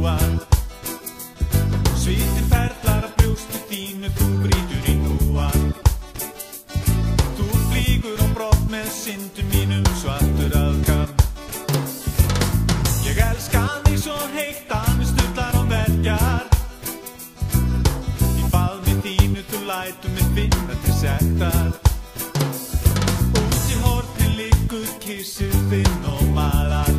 hrúar. Svitinn perlar af brjósti þínu, þú brýtur í hrúar. Þú flýgur á brott með syndum mínum, svartur aðkam. Ég elska þig svo heitt að mér stullar á verkjar. Í faðmi þínu þú lætur mig finna til sektar. Út í horni liggur kyssir þinn og malar.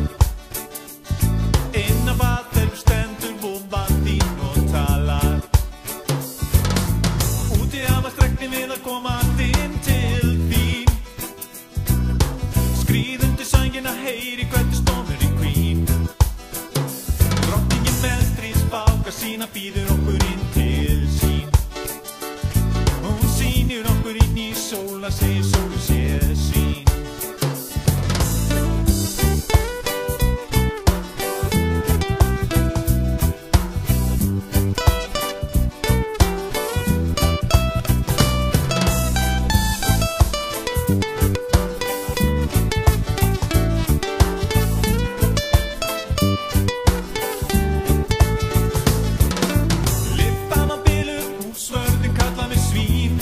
Inn á baðherberg stendur vomba þín og talar. Úti hafa strekni við að koma inn til þín. Skríð undir sængina, heyri hvernig stormur í queen. Drottningin með stríðsbáka sína býður okkur inn til sín. Hún sýnir okkur inn í sóla, segir sólu sé sín. Lyftan á biluð, húsvörðinn kallar mig svín.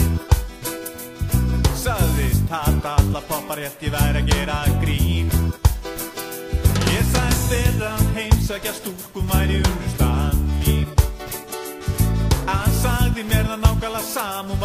Sagðist hata alla poppa rétt ég væri að gera grín. Ég sagðist vera að heimsækja stúlkum væri unnustan mín. Hann sagði mér það nákvæmlega sama, hún